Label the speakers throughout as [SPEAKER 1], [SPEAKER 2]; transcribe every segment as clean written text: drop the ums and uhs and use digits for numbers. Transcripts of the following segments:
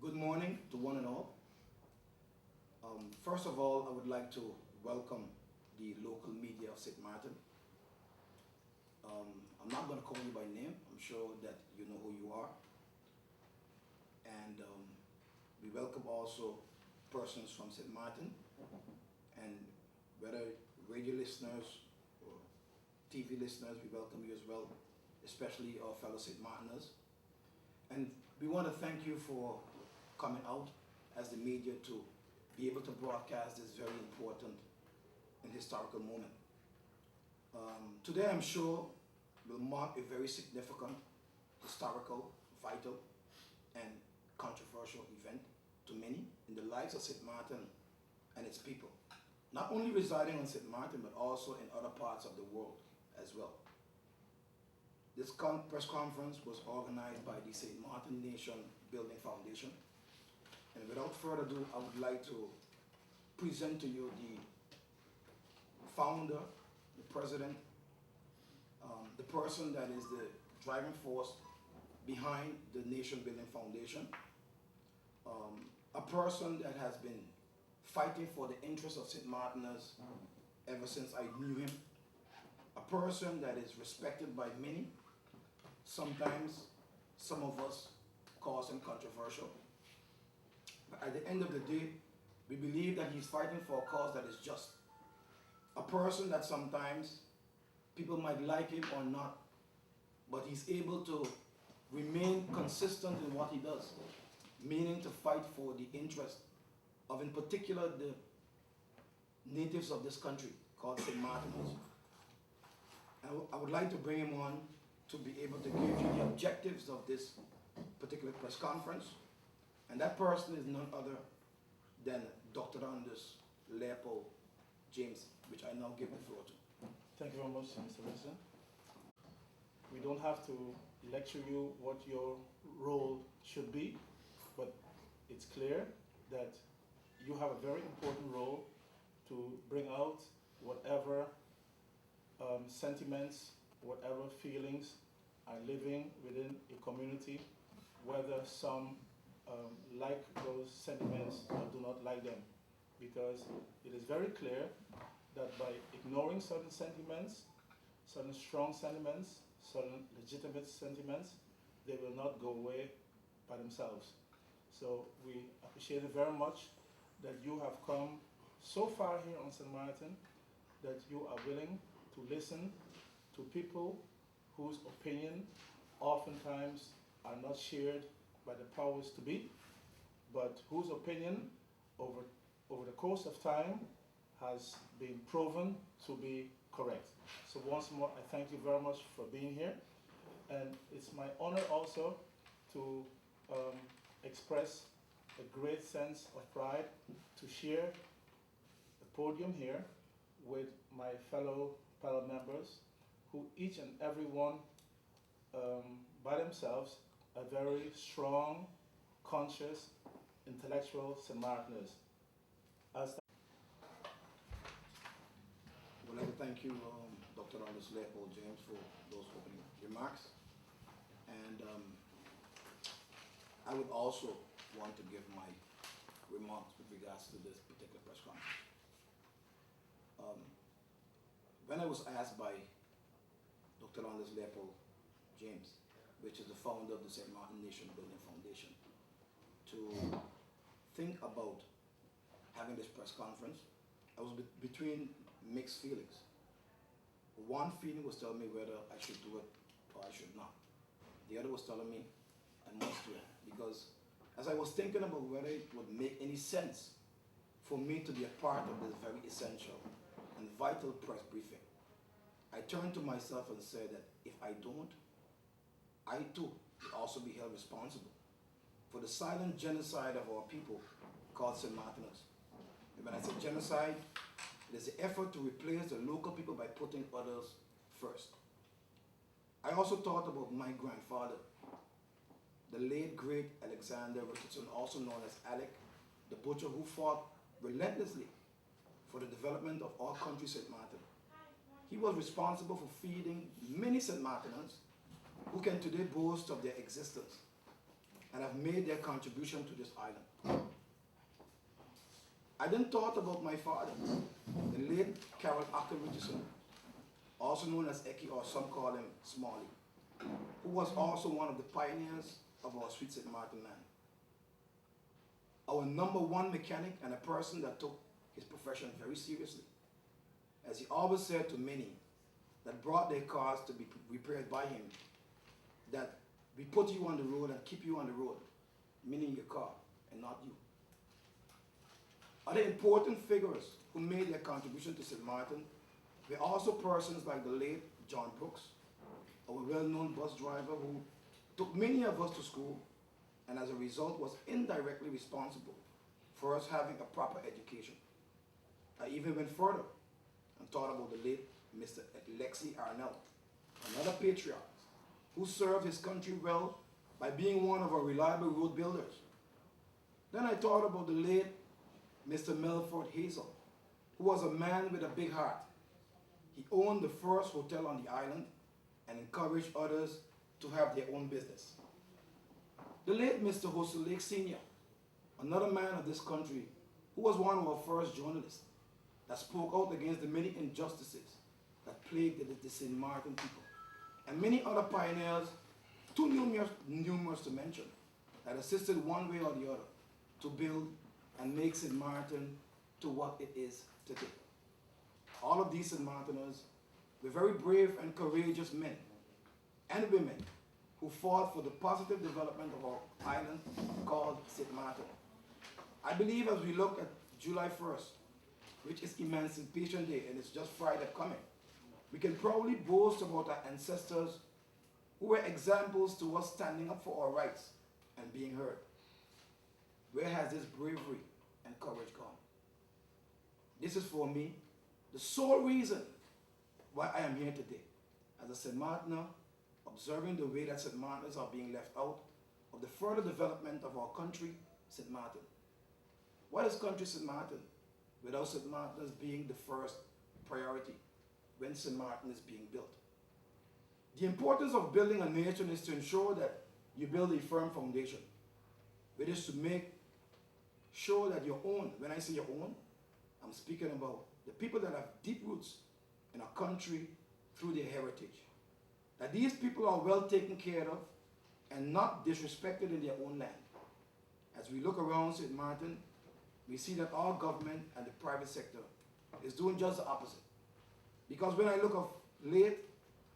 [SPEAKER 1] Good morning to one and all. First of all, I would like to welcome the local media of St. Maarten. I'm not going to call you by name. I'm sure that you know who you are. And we welcome also persons from St. Maarten, and whether radio listeners or TV listeners, we welcome you as well, especially our fellow St. Maarteners. And we want to thank you for coming out as the media to be able to broadcast this very important and historical moment. Today, I'm sure, will mark a very significant, historical, vital, and controversial event to many in the lives of St. Maarten and its people, not only residing on St. Maarten, but also in other parts of the world as well. This press conference was organized by the St. Maarten Nation Building Foundation. And without further ado, I would like to present to you the founder, the president, the person that is the driving force behind the Nation Building Foundation, a person that has been fighting for the interests of St. Maarteners ever since I knew him, a person that is respected by many, sometimes some of us call him controversial. But at the end of the day, we believe that he's fighting for a cause that is just. A person that sometimes people might like him or not, but he's able to remain consistent in what he does, meaning to fight for the interest of, in particular, the natives of this country called St. Maarteners. I would like to bring him on to be able to give you the objectives of this particular press conference. And that person is none other than Dr. Anders Leopold James, which I now give the floor to.
[SPEAKER 2] Thank you very much, Mr. Richardson. We don't have to lecture you what your role should be, but it's clear that you have a very important role to bring out whatever sentiments, whatever feelings are living within a community, whether some like those sentiments or do not like them. Because it is very clear that by ignoring certain sentiments, certain strong sentiments, certain legitimate sentiments, they will not go away by themselves. So we appreciate it very much that you have come so far here on St. Maarten, that you are willing to listen to people whose opinion oftentimes are not shared by the powers to be, but whose opinion over the course of time has been proven to be correct. So once more, I thank you very much for being here. And it's my honor also to express a great sense of pride to share the podium here with my fellow panel members, who each and every one by themselves are very strong, conscious, intellectual St. Maarteners.
[SPEAKER 1] I would like to thank you, Dr. Anders Leopold James, for those opening remarks. And I would also want to give my remarks with regards to this particular press conference. When I was asked by Dr. Anders Leopold James, which is the founder of the St. Maarten Nation Building Foundation, to think about having this press conference, I was between mixed feelings. One feeling was telling me whether I should do it or I should not. The other was telling me I must do it, because as I was thinking about whether it would make any sense for me to be a part of this very essential and vital press briefing, I turned to myself and said that if I don't, I too will also be held responsible for the silent genocide of our people called St. Maarteners. And when I say genocide, it is the effort to replace the local people by putting others first. I also thought about my grandfather, the late great Alexander Richardson, also known as Alec, the butcher who fought relentlessly for the development of our country, St. Maarten. He was responsible for feeding many St. Maarteners who can today boast of their existence and have have made their contribution to this island. I then thought about my father, the late Carol Arthur Richardson, also known as Eki, or some call him Smalley, who was also one of the pioneers of our sweet St. Maarten land. Our #1 mechanic, and a person that took his profession very seriously. As he always said to many that brought their cars to be repaired by him, that we put you on the road and keep you on the road, meaning your car and not you. Other important figures who made their contribution to St. Maarten were also persons like the late John Brooks, our well-known bus driver who took many of us to school and as a result was indirectly responsible for us having a proper education. I even went further and thought about the late Mr. Lexi Arnell, another patriot who served his country well by being one of our reliable road builders. Then I thought about the late Mr. Melford Hazel, who was a man with a big heart. He owned the first hotel on the island and encouraged others to have their own business. The late Mr. Hostel Lake Sr., another man of this country, who was one of our first journalists that spoke out against the many injustices that plagued the St. Maarten people, and many other pioneers, too numerous to mention, that assisted one way or the other to build and make St. Maarten to what it is today. All of these St. Maarteners were very brave and courageous men and women who fought for the positive development of our island called St. Maarten. I believe as we look at July 1st, which is Emancipation Day, and it's just Friday coming, we can probably boast about our ancestors who were examples to us standing up for our rights and being heard. Where has this bravery and courage gone? This is for me the sole reason why I am here today, as a St. Maartener, observing the way that St. Maarteners are being left out of the further development of our country, St. Maarten. What is country St. Maarten without St. Maarteners being the first priority when St. Maarten is being built? The importance of building a nation is to ensure that you build a firm foundation, which is to make sure that your own, when I say your own, I'm speaking about the people that have deep roots in a country through their heritage. That these people are well taken care of and not disrespected in their own land. As we look around St. Maarten, we see that our government and the private sector is doing just the opposite. Because when I look of late,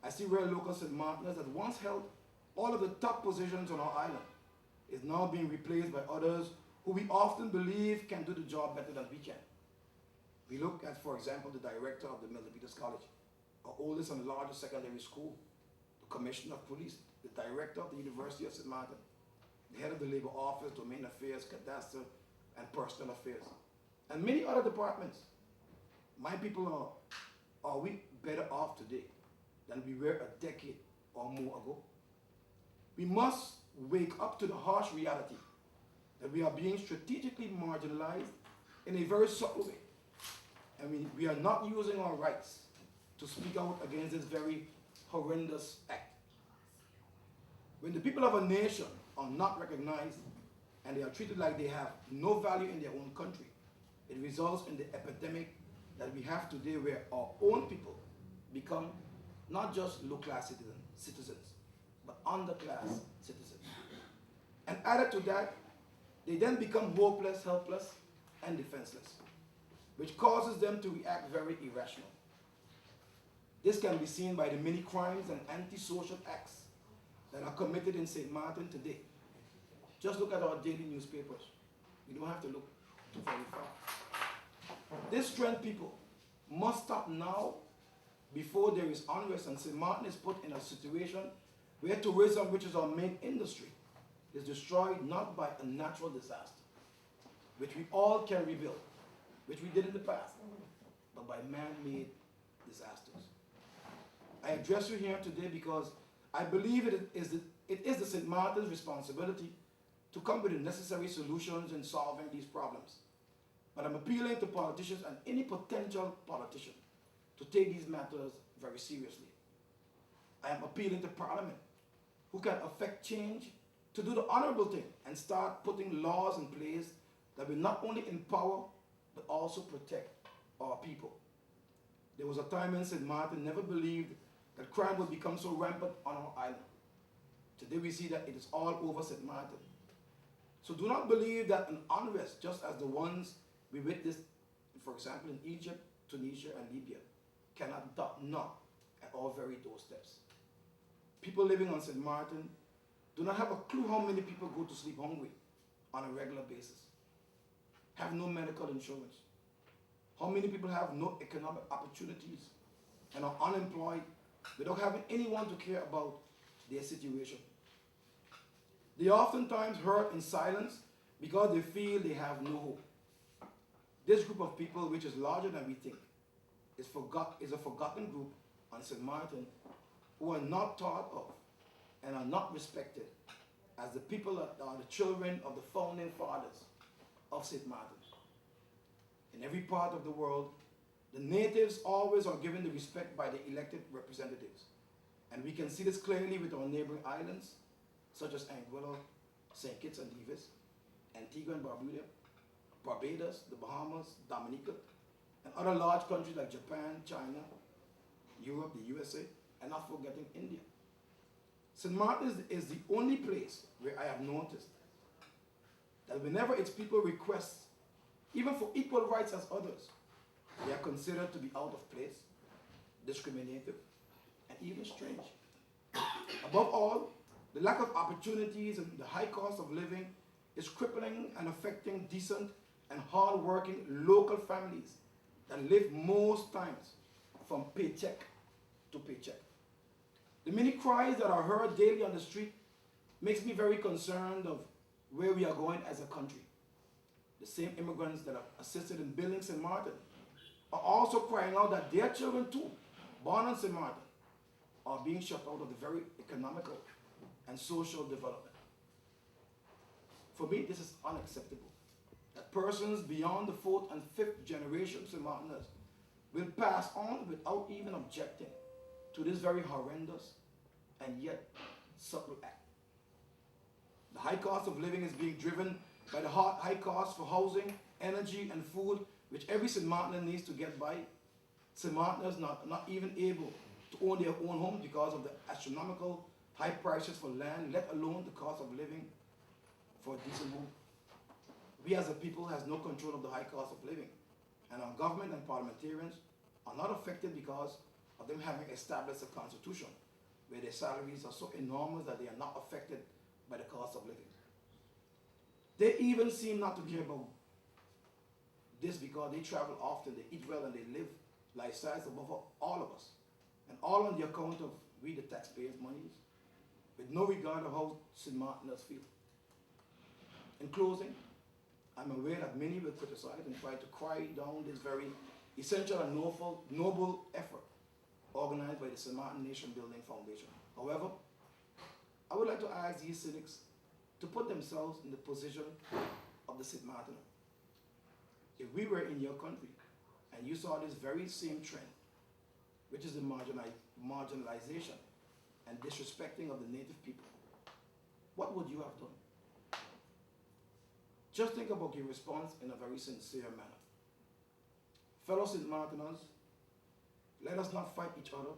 [SPEAKER 1] I see where local St. Maarteners that once held all of the top positions on our island is now being replaced by others who we often believe can do the job better than we can. We look at, for example, the director of the Milton Peters College, our oldest and largest secondary school, the commissioner of police, the director of the University of St. Maarten, the head of the labor office, domain affairs, cadastre, and personal affairs, and many other departments. My people are we better off today than we were a decade or more ago? We must wake up to the harsh reality that we are being strategically marginalized in a very subtle way. And we are not using our rights to speak out against this very horrendous act. When the people of a nation are not recognized and they are treated like they have no value in their own country, it results in the epidemic that we have today, where our own people become not just low-class citizens, but underclass citizens. And added to that, they then become hopeless, helpless, and defenseless, which causes them to react very irrational. This can be seen by the many crimes and antisocial acts that are committed in St. Maarten today. Just look at our daily newspapers. You don't have to look too very far. This trend, people, must stop now before there is unrest and St. Maarten is put in a situation where tourism, which is our main industry, is destroyed not by a natural disaster, which we all can rebuild, which we did in the past, but by man-made disasters. I address you here today because I believe it is the St. Maarten's responsibility to come with the necessary solutions in solving these problems. But I'm appealing to politicians and any potential politician to take these matters very seriously. I am appealing to Parliament, who can affect change to do the honorable thing and start putting laws in place that will not only empower but also protect our people. There was a time when St. Maarten never believed that crime would become so rampant on our island. Today we see that it is all over St. Maarten. So do not believe that an unrest, just as the ones we witnessed, for example, in Egypt, Tunisia, and Libya, cannot knock at our very doorsteps. People living on St. Maarten do not have a clue how many people go to sleep hungry on a regular basis, have no medical insurance, how many people have no economic opportunities and are unemployed without having anyone to care about their situation. They oftentimes hurt in silence because they feel they have no hope. This group of people, which is larger than we think, is a forgotten group on St. Maarten who are not thought of and are not respected as the people that are the children of the founding fathers of St. Maarten. In every part of the world, the natives always are given the respect by the elected representatives. And we can see this clearly with our neighboring islands, such as Anguilla, St. Kitts and Nevis, Antigua and Barbuda, Barbados, the Bahamas, Dominica, and other large countries like Japan, China, Europe, the USA, and not forgetting India. St. Maarten is the only place where I have noticed that whenever its people request, even for equal rights as others, they are considered to be out of place, discriminative, and even strange. Above all, the lack of opportunities and the high cost of living is crippling and affecting decent and hard-working local families that live most times from paycheck to paycheck. The many cries that are heard daily on the street makes me very concerned of where we are going as a country. The same immigrants that have assisted in building St. Maarten are also crying out that their children too, born on St. Maarten, are being shut out of the very economical and social development. For me, this is unacceptable. That persons beyond the 4th and 5th generation St. Maarteners will pass on without even objecting to this very horrendous and yet subtle act. The high cost of living is being driven by the high cost for housing, energy, and food, which every St. Maartener needs to get by. St. Maarteners not even able to own their own homes because of the astronomical high prices for land, let alone the cost of living for a decent home. We as a people has no control of the high cost of living, and our government and parliamentarians are not affected because of them having established a constitution where their salaries are so enormous that they are not affected by the cost of living. They even seem not to care about this because they travel often, they eat well, and they live lifestyles above all of us. And all on the account of we the taxpayers' monies, with no regard of how St. Maarteners feel. In closing, I'm aware that many will criticize and try to cry down this very essential and noble effort organized by the St. Maarten Nation Building Foundation. However, I would like to ask these cynics to put themselves in the position of the St. Maartener. If we were in your country and you saw this very same trend, which is the marginalization and disrespecting of the native people, what would you have done? Just think about your response in a very sincere manner. Fellow St. Maarteners, let us not fight each other,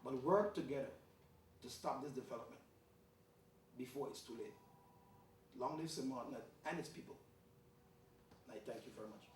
[SPEAKER 1] but work together to stop this development before it's too late. Long live St. Maarten and its people. I thank you very much.